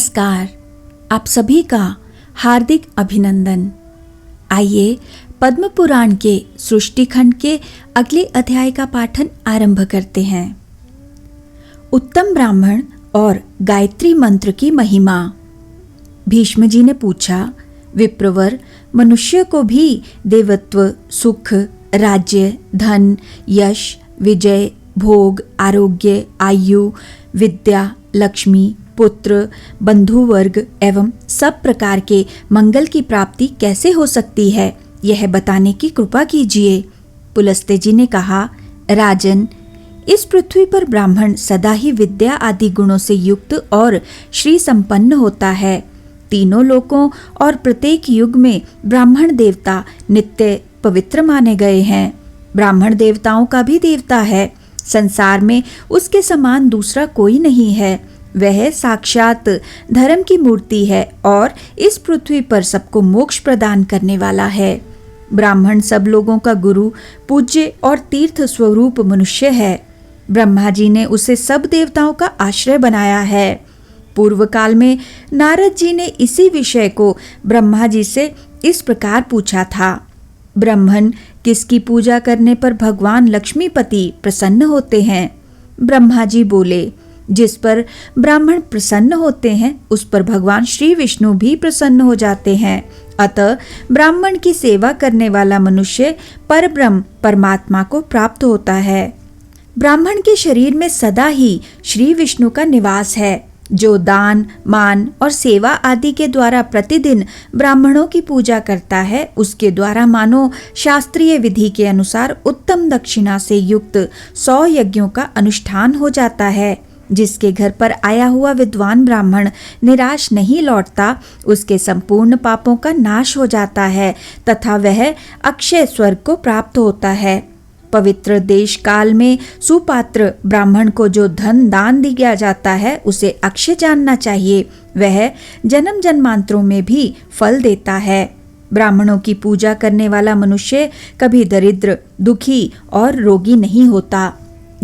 नमस्कार, आप सभी का हार्दिक अभिनंदन। आइए पद्म पुराण के सृष्टि खंड के अगले अध्याय का पाठन आरंभ करते हैं। उत्तम ब्राह्मण और गायत्री मंत्र की महिमा। भीष्म जी ने पूछा, विप्रवर, मनुष्य को भी देवत्व, सुख, राज्य, धन, यश, विजय, भोग, आरोग्य, आयु, विद्या, लक्ष्मी, पुत्र, बंधु वर्ग एवं सब प्रकार के मंगल की प्राप्ति कैसे हो सकती है, यह बताने की कृपा कीजिए। पुलस्त्य जी ने कहा, राजन, इस पृथ्वी पर ब्राह्मण सदा ही विद्या आदि गुणों से युक्त और श्री संपन्न होता है। तीनों लोकों और प्रत्येक युग में ब्राह्मण देवता नित्य पवित्र माने गए हैं। ब्राह्मण देवताओं का भी देवता है। संसार में उसके समान दूसरा कोई नहीं है। वह साक्षात धर्म की मूर्ति है और इस पृथ्वी पर सबको मोक्ष प्रदान करने वाला है। ब्राह्मण सब लोगों का गुरु, पूज्य और तीर्थ स्वरूप मनुष्य है। ब्रह्मा जी ने उसे सब देवताओं का आश्रय बनाया है। पूर्व काल में नारद जी ने इसी विषय को ब्रह्मा जी से इस प्रकार पूछा था, ब्राह्मण किसकी पूजा करने पर भगवान लक्ष्मीपति प्रसन्न होते हैं? ब्रह्मा जी बोले, जिस पर ब्राह्मण प्रसन्न होते हैं उस पर भगवान श्री विष्णु भी प्रसन्न हो जाते हैं। अतः ब्राह्मण की सेवा करने वाला मनुष्य परब्रह्म परमात्मा को प्राप्त होता है। ब्राह्मण के शरीर में सदा ही श्री विष्णु का निवास है। जो दान, मान और सेवा आदि के द्वारा प्रतिदिन ब्राह्मणों की पूजा करता है, उसके द्वारा मानो शास्त्रीय विधि के अनुसार उत्तम दक्षिणा से युक्त 100 यज्ञों का अनुष्ठान हो जाता है। जिसके घर पर आया हुआ विद्वान ब्राह्मण निराश नहीं लौटता, उसके संपूर्ण पापों का नाश हो जाता है तथा वह अक्षय स्वर्ग को प्राप्त होता है। पवित्र देश काल में सुपात्र ब्राह्मण को जो धन दान दिया जाता है उसे अक्षय जानना चाहिए। वह जन्म जन्मांतरों में भी फल देता है। ब्राह्मणों की पूजा करने वाला मनुष्य कभी दरिद्र, दुखी और रोगी नहीं होता।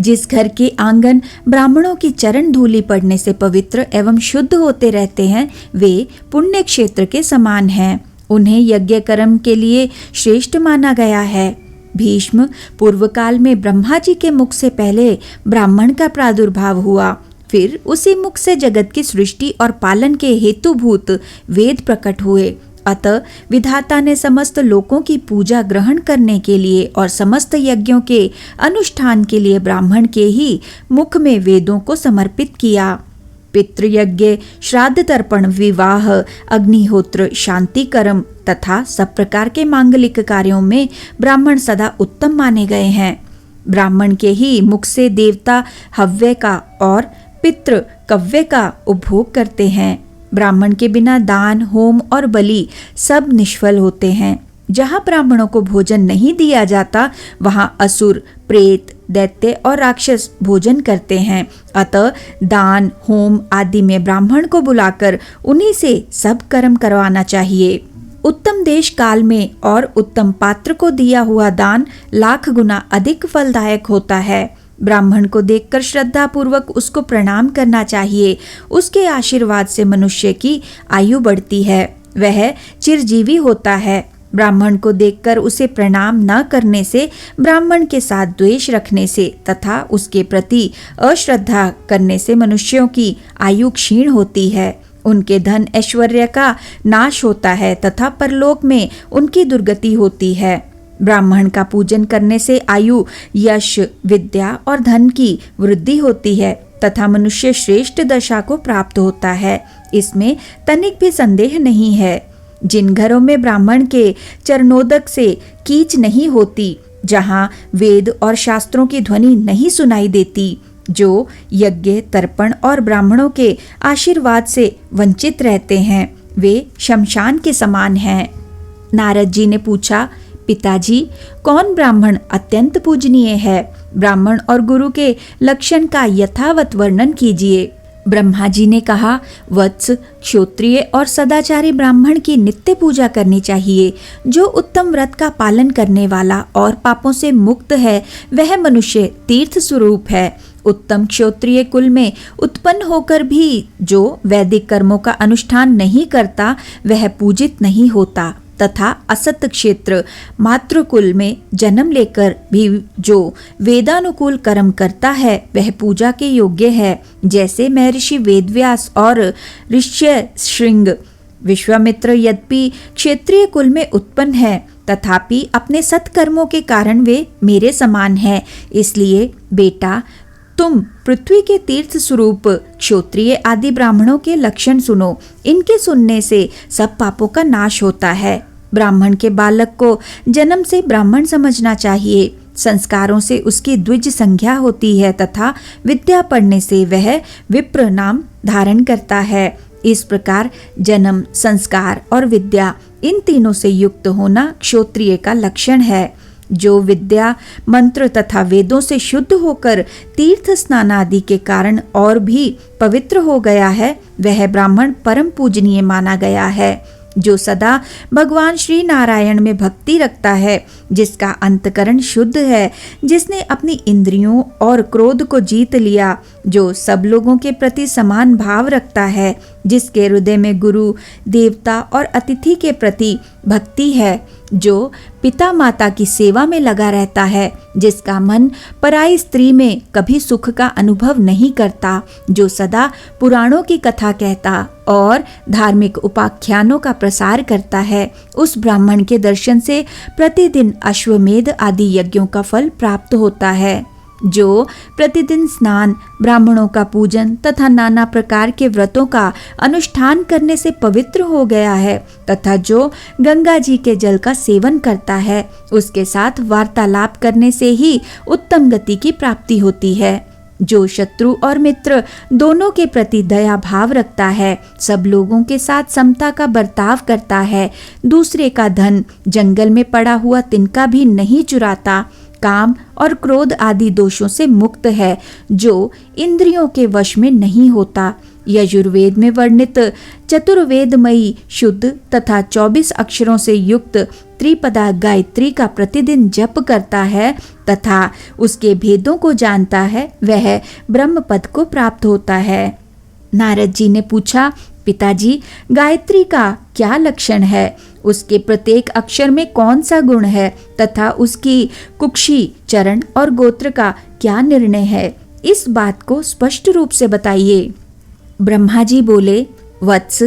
जिस घर के आंगन ब्राह्मणों की चरण धूलि पड़ने से पवित्र एवं शुद्ध होते रहते हैं, वे पुण्य क्षेत्र के समान हैं। उन्हें यज्ञ कर्म के लिए श्रेष्ठ माना गया है। भीष्म, पूर्व काल में ब्रह्मा जी के मुख से पहले ब्राह्मण का प्रादुर्भाव हुआ, फिर उसी मुख से जगत की सृष्टि और पालन के हेतुभूत वेद प्रकट हुए। अतः विधाता ने समस्त लोकों की पूजा ग्रहण करने के लिए और समस्त यज्ञों के अनुष्ठान के लिए ब्राह्मण के ही मुख में वेदों को समर्पित किया। पितृयज्ञ, श्राद्ध तर्पण, विवाह, अग्निहोत्र, शांति कर्म तथा सब प्रकार के मांगलिक कार्यों में ब्राह्मण सदा उत्तम माने गए हैं। ब्राह्मण के ही मुख से देवता हव्य का और पितृ कव्य का उपभोग करते हैं। ब्राह्मण के बिना दान, होम और बलि सब निष्फल होते हैं। जहाँ ब्राह्मणों को भोजन नहीं दिया जाता, वहाँ असुर, प्रेत, दैत्य और राक्षस भोजन करते हैं। अतः दान, होम आदि में ब्राह्मण को बुलाकर उन्हीं से सब कर्म करवाना चाहिए। उत्तम देश काल में और उत्तम पात्र को दिया हुआ दान लाख गुना अधिक फलदायक होता है। ब्राह्मण को देखकर श्रद्धा पूर्वक उसको प्रणाम करना चाहिए। उसके आशीर्वाद से मनुष्य की आयु बढ़ती है, वह चिरजीवी होता है। ब्राह्मण को देखकर उसे प्रणाम न करने से, ब्राह्मण के साथ द्वेष रखने से तथा उसके प्रति अश्रद्धा करने से मनुष्यों की आयु क्षीण होती है। उनके धन ऐश्वर्य का नाश होता है तथा परलोक में उनकी दुर्गति होती है। ब्राह्मण का पूजन करने से आयु, यश, विद्या और धन की वृद्धि होती है तथा मनुष्य श्रेष्ठ दशा को प्राप्त होता है। इसमें तनिक भी संदेह नहीं है। जिन घरों में ब्राह्मण के चरणोदक से कीच नहीं होती, जहाँ वेद और शास्त्रों की ध्वनि नहीं सुनाई देती, जो यज्ञ, तर्पण और ब्राह्मणों के आशीर्वाद से वंचित रहते हैं, वे शमशान के समान हैं। नारद जी ने पूछा, पिताजी, कौन ब्राह्मण अत्यंत पूजनीय है? ब्राह्मण और गुरु के लक्षण का यथावत वर्णन कीजिए। ब्रह्मा जी ने कहा, वत्स, क्षत्रिय और सदाचारी ब्राह्मण की नित्य पूजा करनी चाहिए। जो उत्तम व्रत का पालन करने वाला और पापों से मुक्त है, वह मनुष्य तीर्थ स्वरूप है। उत्तम क्षत्रिय कुल में उत्पन्न होकर भी जो वैदिक कर्मों का अनुष्ठान नहीं करता वह पूजित नहीं होता, तथा असत क्षेत्र मातृकुल में जन्म लेकर भी जो वेदानुकूल कर्म करता है वह पूजा के योग्य है। जैसे महर्षि वेदव्यास और ऋष्यशृंग। विश्वामित्र यद्यपि क्षेत्रीय कुल में उत्पन्न है तथापि अपने सत्कर्मों के कारण वे मेरे समान हैं। इसलिए बेटा, तुम पृथ्वी के तीर्थ स्वरूप क्षत्रिय आदि ब्राह्मणों के लक्षण सुनो। इनके सुनने से सब पापों का नाश होता है। ब्राह्मण के बालक को जन्म से ब्राह्मण समझना चाहिए। संस्कारों से उसकी द्विज संज्ञा होती है तथा विद्या पढ़ने से वह विप्र नाम धारण करता है। इस प्रकार जन्म, संस्कार और विद्या, इन तीनों से युक्त होना क्षत्रिय का लक्षण है। जो विद्या, मंत्र तथा वेदों से शुद्ध होकर तीर्थ स्नान आदि के कारण और भी पवित्र हो गया है वह ब्राह्मण परम पूजनीय माना गया है। जो सदा भगवान श्री नारायण में भक्ति रखता है, जिसका अंतकरण शुद्ध है, जिसने अपनी इंद्रियों और क्रोध को जीत लिया, जो सब लोगों के प्रति समान भाव रखता है, जिसके हृदय में गुरु, देवता और अतिथि के प्रति भक्ति है, जो पिता माता की सेवा में लगा रहता है, जिसका मन पराई स्त्री में कभी सुख का अनुभव नहीं करता, जो सदा पुराणों की कथा कहता और धार्मिक उपाख्यानों का प्रसार करता है, उस ब्राह्मण के दर्शन से प्रतिदिन अश्वमेध आदि यज्ञों का फल प्राप्त होता है। जो प्रतिदिन स्नान, ब्राह्मणों का पूजन तथा नाना प्रकार के व्रतों का अनुष्ठान करने से पवित्र हो गया है तथा जो गंगा जी के जल का सेवन करता है, उसके साथ वार्तालाप करने से ही उत्तम गति की प्राप्ति होती है। जो शत्रु और मित्र दोनों के प्रति दया भाव रखता है, सब लोगों के साथ समता का बर्ताव करता है, दूसरे का धन, जंगल में पड़ा हुआ तिनका भी नहीं चुराता, काम और क्रोध आदि दोषों से मुक्त है, जो इंद्रियों के वश में नहीं होता, यजुर्वेद में वर्णित चतुर्वेदमयी शुद्ध तथा 24 अक्षरों से युक्त त्रिपदा गायत्री का प्रतिदिन जप करता है तथा उसके भेदों को जानता है, वह ब्रह्म पद को प्राप्त होता है। नारद जी ने पूछा, पिताजी, गायत्री का क्या लक्षण है? उसके प्रत्येक अक्षर में कौन सा गुण है तथा उसकी कुक्षी, चरण और गोत्र का क्या निर्णय है? इस बात को स्पष्ट रूप से बताइए। ब्रह्मा जी बोले, वत्स,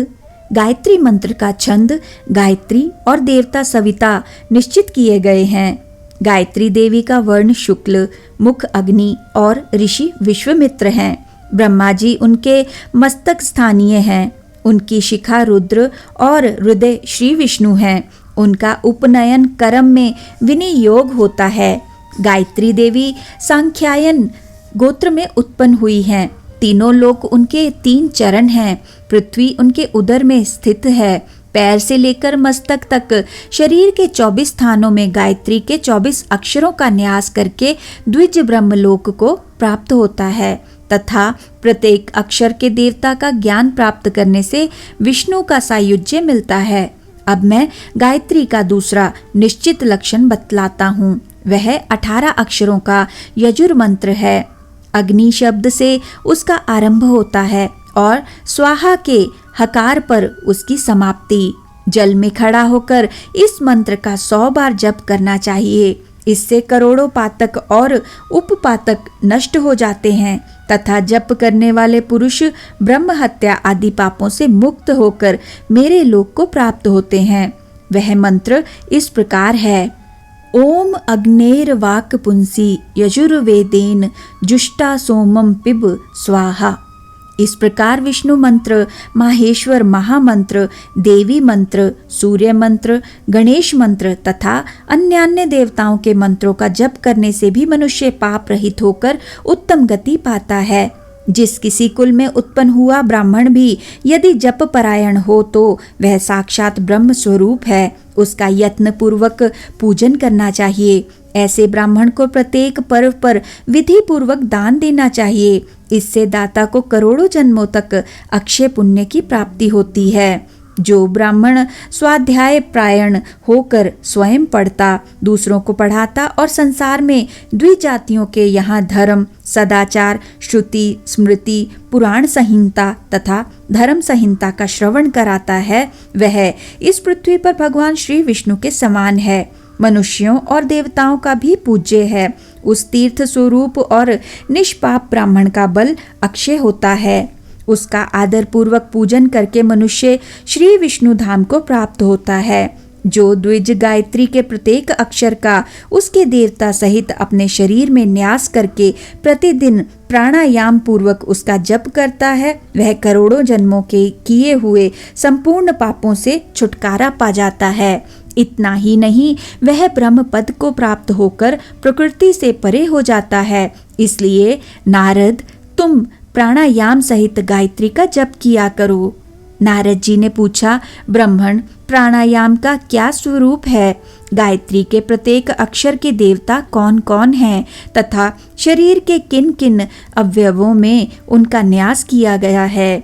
गायत्री मंत्र का छंद गायत्री और देवता सविता निश्चित किए गए हैं। गायत्री देवी का वर्ण शुक्ल, मुख अग्नि और ऋषि विश्वामित्र हैं। ब्रह्मा जी उनके मस्तक स्थानीय हैं। उनकी शिखा रुद्र और हृदय श्री विष्णु हैं। उनका उपनयन कर्म में विनियोग होता है। गायत्री देवी सांख्यायन गोत्र में उत्पन्न हुई हैं। तीनों लोक उनके 3 चरण हैं। पृथ्वी उनके उदर में स्थित है। पैर से लेकर मस्तक तक शरीर के 24 स्थानों में गायत्री के 24 अक्षरों का न्यास करके द्विज ब्रह्मलोक को प्राप्त होता है तथा प्रत्येक अक्षर के देवता का ज्ञान प्राप्त करने से विष्णु का सायुज्य मिलता है। अब मैं गायत्री का दूसरा निश्चित लक्षण बतलाता हूँ। वह 18 अक्षरों का यजुर मंत्र है। अग्नि शब्द से उसका आरंभ होता है और स्वाहा के हकार पर उसकी समाप्ति। जल में खड़ा होकर इस मंत्र का 100 बार जप करना चाहिए। इससे करोड़ों पातक और उपपातक नष्ट हो जाते हैं तथा जप करने वाले पुरुष ब्रह्म हत्या आदि पापों से मुक्त होकर मेरे लोक को प्राप्त होते हैं। वह मंत्र इस प्रकार है, ओम अग्नेर वाक पुंसी यजुर्वेदेन जुष्टा सोमम पिब स्वाहा। इस प्रकार विष्णु मंत्र, माहेश्वर महामंत्र, देवी मंत्र, सूर्य मंत्र, गणेश मंत्र तथा अन्य देवताओं के मंत्रों का जप करने से भी मनुष्य पाप रहित होकर उत्तम गति पाता है। जिस किसी कुल में उत्पन्न हुआ ब्राह्मण भी यदि जप परायण हो तो वह साक्षात ब्रह्म स्वरूप है। उसका यत्न पूर्वक पूजन करना चाहिए। ऐसे ब्राह्मण को प्रत्येक पर्व पर विधि पूर्वक दान देना चाहिए। इससे दाता को करोड़ों जन्मों तक अक्षय पुण्य की प्राप्ति होती है। जो ब्राह्मण स्वाध्याय प्रायण होकर स्वयं पढ़ता, दूसरों को पढ़ाता और संसार में द्विजातियों के यहाँ धर्म, सदाचार, श्रुति, स्मृति, पुराण संहिता तथा धर्म संहिता का श्रवण कराता है, वह इस पृथ्वी पर भगवान श्री विष्णु के समान है, मनुष्यों और देवताओं का भी पूज्य है। उस तीर्थ स्वरूप और निष्पाप ब्राह्मण का बल अक्षय होता है। उसका आदर पूर्वक पूजन करके मनुष्य श्री विष्णु धाम को प्राप्त होता है। जो द्विज गायत्री के प्रत्येक अक्षर का उसके देवता सहित अपने शरीर में न्यास करके प्रतिदिन प्राणायाम पूर्वक उसका जप करता है, वह करोड़ों जन्मों के किए हुए संपूर्ण पापों से छुटकारा पा जाता है। इतना ही नहीं, वह ब्रह्म पद को प्राप्त होकर प्रकृति से परे हो जाता है। इसलिए नारद, तुम प्राणायाम सहित गायत्री का जप किया करो। नारद जी ने पूछा, ब्राह्मण, प्राणायाम का क्या स्वरूप है? गायत्री के प्रत्येक अक्षर के देवता कौन कौन हैं तथा शरीर के किन किन अवयवों में उनका न्यास किया गया है?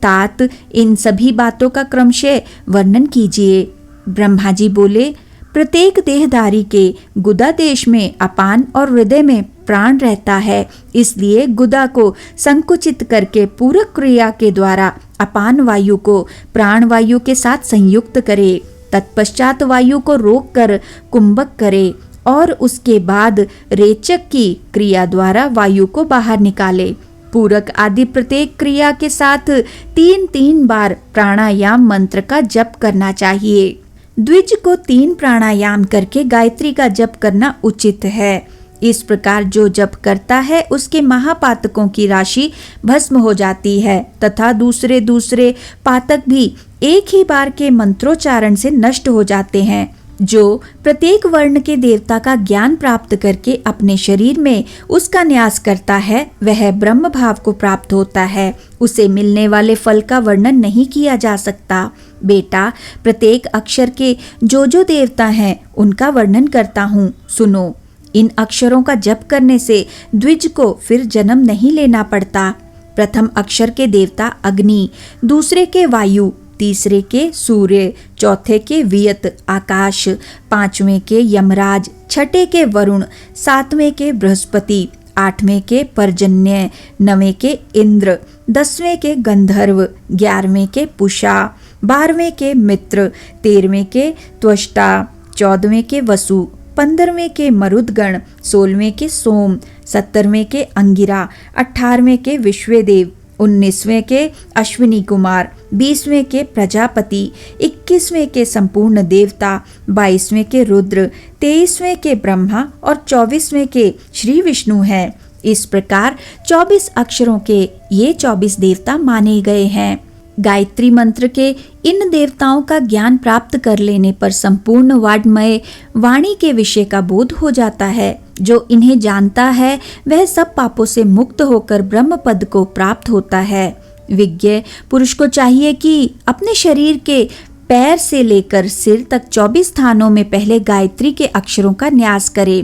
तात, इन सभी बातों का क्रमशः वर्णन कीजिए। ब्रह्मा जी बोले, प्रत्येक देहधारी के गुदा देश में अपान और हृदय में प्राण रहता है, इसलिए गुदा को संकुचित करके पूरक क्रिया के द्वारा अपान वायु को प्राण वायु के साथ संयुक्त करे, तत्पश्चात वायु को रोक कर कुंभक करे और उसके बाद रेचक की क्रिया द्वारा वायु को बाहर निकाले। पूरक आदि प्रत्येक क्रिया के साथ 3-3 बार प्राणायाम मंत्र का जप करना चाहिए। द्विज को 3 प्राणायाम करके गायत्री का जप करना उचित है। इस प्रकार जो जप करता है उसके महापातकों की राशि भस्म हो जाती है तथा दूसरे पातक भी एक ही बार के मंत्रोच्चारण से नष्ट हो जाते हैं। जो प्रत्येक वर्ण के देवता का ज्ञान प्राप्त करके अपने शरीर में उसका न्यास करता है, वह ब्रह्म भाव को प्राप्त होता है। उसे मिलने वाले फल का वर्णन नहीं किया जा सकता। बेटा, प्रत्येक अक्षर के जो देवता हैं उनका वर्णन करता हूँ, सुनो। इन अक्षरों का जप करने से द्विज को फिर जन्म नहीं लेना पड़ता। प्रथम अक्षर के देवता अग्नि, दूसरे के वायु, तीसरे के सूर्य, चौथे के वियत आकाश, पांचवें के यमराज, छठे के वरुण, सातवें के बृहस्पति, आठवें के पर्जन्य, नवें के इंद्र, 10वें के गंधर्व, 11वें के पुषा, 12वें के मित्र, 13वें के त्वष्टा, 14वें के वसु, 15वें के मरुदगण, 16वें के सोम, 17वें के अंगिरा, 18वें के विश्वदेव, 19वें के अश्विनी कुमार, 20वें के प्रजापति, 21वें के संपूर्ण देवता, 22वें के रुद्र, 23वें के ब्रह्मा और 24वें के श्री विष्णु हैं। इस प्रकार 24 अक्षरों के ये 24 देवता माने गए हैं। गायत्री मंत्र के इन देवताओं का ज्ञान प्राप्त कर लेने पर संपूर्ण वाड्मय वाणी के विषय का बोध हो जाता है। जो इन्हें जानता है वह सब पापों से मुक्त होकर ब्रह्म पद को प्राप्त होता है। विज्ञ पुरुष को चाहिए कि अपने शरीर के पैर से लेकर सिर तक 24 स्थानों में पहले गायत्री के अक्षरों का न्यास करे।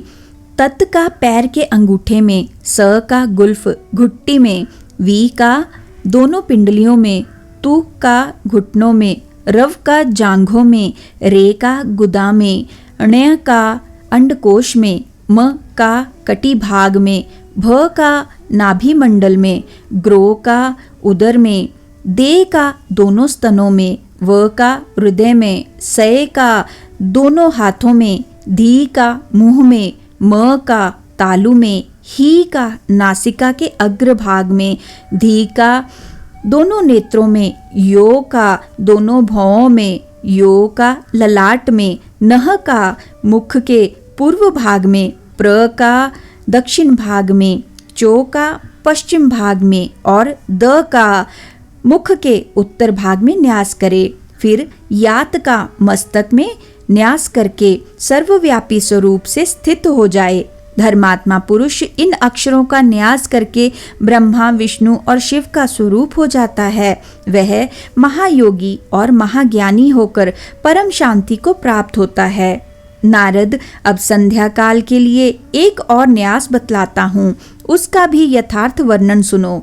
तत् का पैर के अंगूठे में, स का गुल्फ घुट्टी में, वी का दोनों पिंडलियों में, तू का घुटनों में, रव का जांघों में, रे का गुदा में, ण्य का अंडकोश में, म का कटी भाग में, भ का नाभि मंडल में, ग्रो का उदर में, दे का दोनों स्तनों में, व का हृदय में, सय का दोनों हाथों में, धी का मुंह में, म का तालू में, ही का नासिका के अग्रभाग में, धी का दोनों नेत्रों में, यो का दोनों भौं में, यो का ललाट में, नह का मुख के पूर्व भाग में, प्र का दक्षिण भाग में, चो का पश्चिम भाग में और द का मुख के उत्तर भाग में न्यास करे। फिर यात का मस्तक में न्यास करके सर्वव्यापी स्वरूप से स्थित हो जाए। धर्मात्मा पुरुष इन अक्षरों का न्यास करके ब्रह्मा, विष्णु और शिव का स्वरूप हो जाता है। वह महायोगी और महाज्ञानी होकर परम शांति को प्राप्त होता है। नारद, अब संध्या काल के लिए एक और न्यास बतलाता हूँ, उसका भी यथार्थ वर्णन सुनो।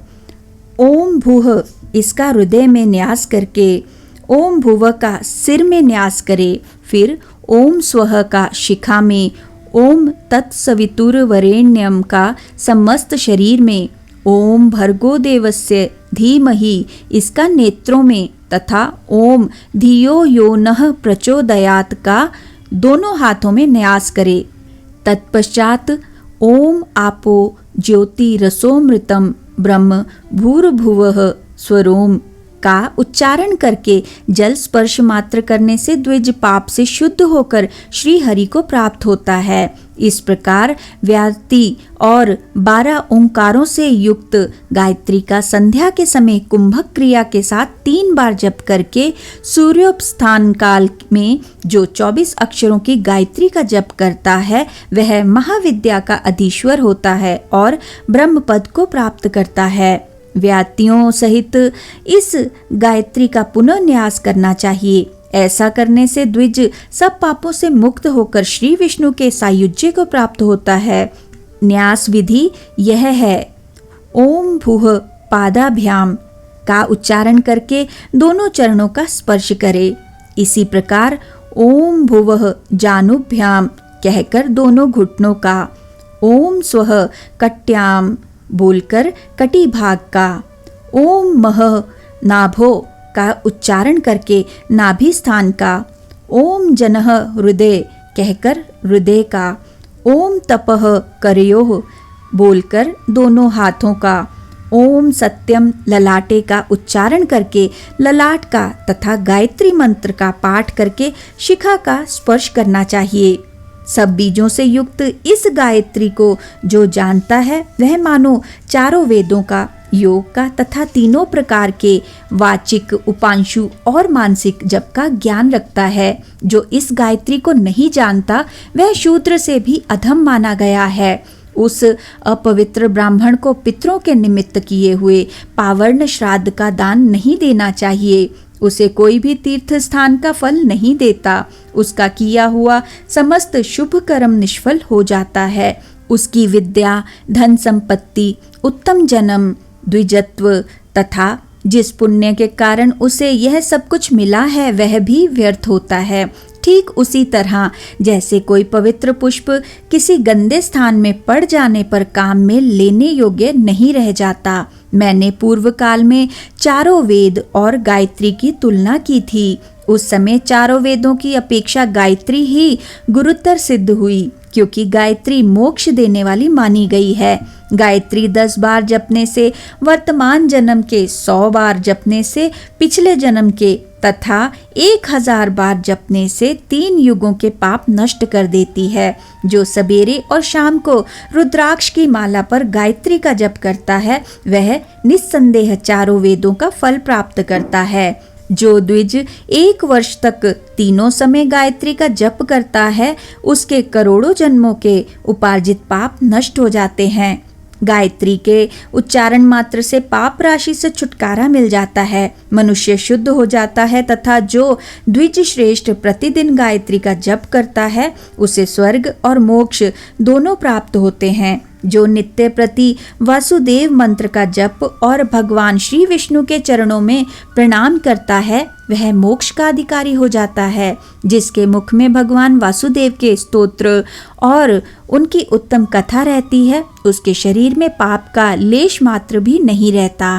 ओम भूः, इसका हृदय में न्यास करके ओम भुवः का सिर में न्यास करे, फिर ओम स्वः का शिखा में, ओम तत्सवितुर्वरेण्यम का समस्त शरीर में, ओम भर्गो देवस्य धीमहि इसका नेत्रों में, तथा ओम धियो यो नः प्रचोदयात् का दोनों हाथों में न्यास करे। तत्पश्चात ओम आपो ज्योति रसोमृतम ब्रह्म भूर्भुवः स्वरोम का उच्चारण करके जल स्पर्श मात्र करने से द्विज पाप से शुद्ध होकर श्री हरि को प्राप्त होता है। इस प्रकार व्याति और 12 ओंकारों से युक्त गायत्री का संध्या के समय कुंभक क्रिया के साथ 3 बार जप करके सूर्योपस्थान काल में जो 24 अक्षरों की गायत्री का जप करता है वह महाविद्या का अधीश्वर होता है और ब्रह्म पद को प्राप्त करता है। व्यातियों सहित इस गायत्री का पुनः न्यास करना चाहिए। ऐसा करने से द्विज सब पापों से मुक्त होकर श्री विष्णु के सायुज्य को प्राप्त होता है। न्यास विधि यह है, ओम भूः पादाभ्याम का उच्चारण करके दोनों चरणों का स्पर्श करे। इसी प्रकार ओम भुवः जानुभ्याम कहकर दोनों घुटनों का, ओम स्वः कट्याम बोलकर कटी भाग का, ओम मह नाभो का उच्चारण करके नाभि स्थान का, ओम जनः हृदय कहकर हृदय का, ओम तपः करयोः बोलकर दोनों हाथों का, ओम सत्यम ललाटे का उच्चारण करके ललाट का तथा गायत्री मंत्र का पाठ करके शिखा का स्पर्श करना चाहिए। सब बीजों से युक्त इस गायत्री को जो जानता है वह मानो चारों वेदों का, योग का तथा तीनों प्रकार के वाचिक, उपांशु और मानसिक जप का ज्ञान रखता है। जो इस गायत्री को नहीं जानता वह शूद्र से भी अधम माना गया है। उस अपवित्र ब्राह्मण को पितरों के निमित्त किए हुए पावर्ण श्राद्ध का दान नहीं देना चाहिए। उसे कोई भी तीर्थ स्थान का फल नहीं देता। उसका किया हुआ समस्त शुभ कर्म निष्फल हो जाता है। उसकी विद्या, धन संपत्ति, उत्तम जन्म, द्विजत्व तथा जिस पुण्य के कारण उसे यह सब कुछ मिला है वह भी व्यर्थ होता है। ठीक उसी तरह जैसे कोई पवित्र पुष्प किसी गंदे स्थान में पड़ जाने पर काम में लेने योग्य नहीं रह जाता। मैंने पूर्व काल में चारों वेद और गायत्री की तुलना की थी। उस समय चारों वेदों की अपेक्षा गायत्री ही गुरुतर सिद्ध हुई, क्योंकि गायत्री मोक्ष देने वाली मानी गई है। गायत्री 10 बार जपने से वर्तमान जन्म के, 100 बार जपने से पिछले जन्म के तथा 1000 बार जपने से 3 युगों के पाप नष्ट कर देती है। जो सवेरे और शाम को रुद्राक्ष की माला पर गायत्री का जप करता है वह निस्संदेह चारों वेदों का फल प्राप्त करता है। जो द्विज 1 वर्ष तक तीनों समय गायत्री का जप करता है उसके करोड़ों जन्मों के उपार्जित पाप नष्ट हो जाते हैं। गायत्री के उच्चारण मात्र से पाप राशि से छुटकारा मिल जाता है, मनुष्य शुद्ध हो जाता है तथा जो द्विज श्रेष्ठ प्रतिदिन गायत्री का जप करता है उसे स्वर्ग और मोक्ष दोनों प्राप्त होते हैं। जो नित्य प्रति वासुदेव मंत्र का जप और भगवान श्री विष्णु के चरणों में प्रणाम करता है वह मोक्ष का अधिकारी हो जाता है। जिसके मुख में भगवान वासुदेव के स्तोत्र और उनकी उत्तम कथा रहती है उसके शरीर में पाप का लेश मात्र भी नहीं रहता।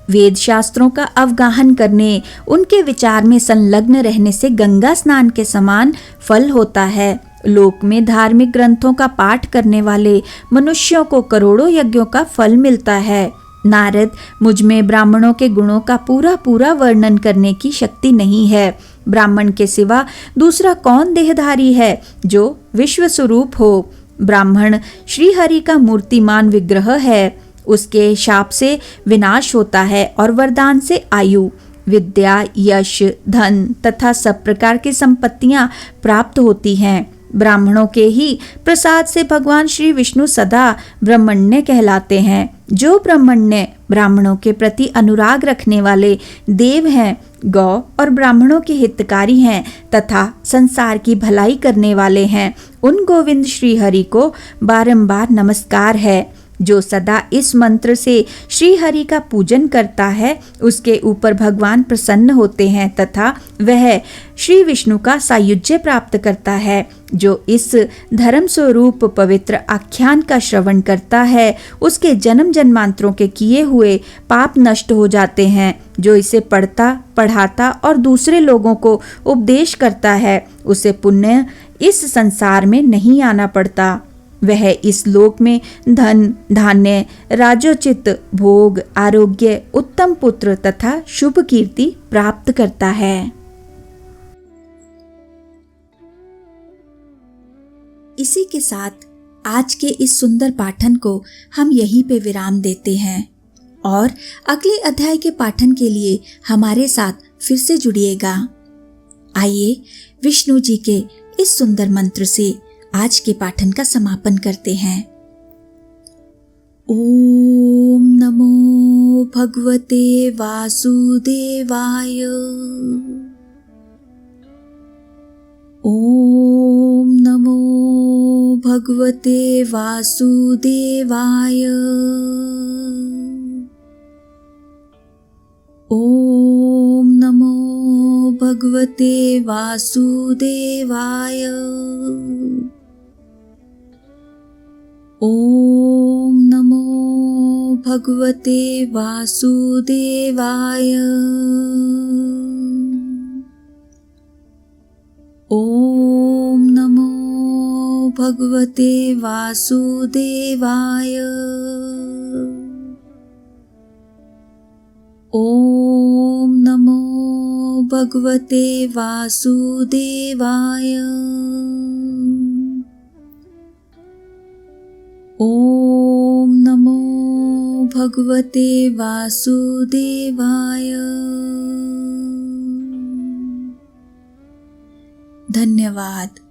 वेद शास्त्रों का अवगाहन करने, उनके विचार में संलग्न रहने से गंगा स्नान के समान फल होता है। लोक में धार्मिक ग्रंथों का पाठ करने वाले मनुष्यों को करोड़ों यज्ञों का फल मिलता है। नारद, मुझ में ब्राह्मणों के गुणों का पूरा वर्णन करने की शक्ति नहीं है। ब्राह्मण के सिवा दूसरा कौन देहधारी है जो विश्व स्वरूप हो। ब्राह्मण श्री हरि का मूर्तिमान विग्रह है। उसके शाप से विनाश होता है और वरदान से आयु, विद्या, यश, धन तथा सब प्रकार की संपत्तियां प्राप्त होती हैं। ब्राह्मणों के ही प्रसाद से भगवान श्री विष्णु सदा ब्रह्मण्य कहलाते हैं। जो ब्रह्मण्य ब्राह्मणों के प्रति अनुराग रखने वाले देव हैं, गौ और ब्राह्मणों के हितकारी हैं तथा संसार की भलाई करने वाले हैं, उन गोविंद श्री हरि को बारंबार नमस्कार है। जो सदा इस मंत्र से श्री हरि का पूजन करता है उसके ऊपर भगवान प्रसन्न होते हैं तथा वह श्री विष्णु का सायुज्य प्राप्त करता है। जो इस धर्म स्वरूप पवित्र आख्यान का श्रवण करता है उसके जन्म जन्मांतरों के किए हुए पाप नष्ट हो जाते हैं। जो इसे पढ़ता पढ़ाता और दूसरे लोगों को उपदेश करता है उसे पुण्य इस संसार में नहीं आना पड़ता। वह इस लोक में धन धान्य राजोचित भोग आरोग्य उत्तम पुत्र तथा शुभ कीर्ति प्राप्त करता है। इसी के साथ आज के इस सुंदर पाठन को हम यहीं पे विराम देते हैं और अगले अध्याय के पाठन के लिए हमारे साथ फिर से जुड़िएगा। आइए विष्णु जी के इस सुंदर मंत्र से आज के पाठन का समापन करते हैं। ओम नमो भगवते वासुदेवाय। ओम नमो भगवते वासुदेवाय। ओम नमो भगवते वासुदेवाय। ओम नमो भगवते वासुदेवाय। ओम नमो भगवते वासुदेवाय। ओम नमो भगवते वासुदेवाय। ओम नमो भगवते वासुदेवाय। धन्यवाद।